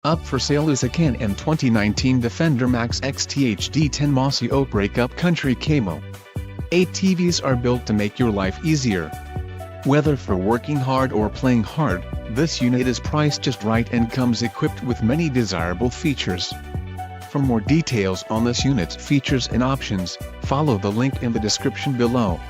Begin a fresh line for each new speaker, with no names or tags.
Up for sale is a Can-Am 2019 Defender Max XT HD10 Mossy Oak Breakup Country Camo. ATVs are built to make your life easier. Whether for working hard or playing hard, this unit is priced just right and comes equipped with many desirable features. For more details on this unit's features and options, follow the link in the description below.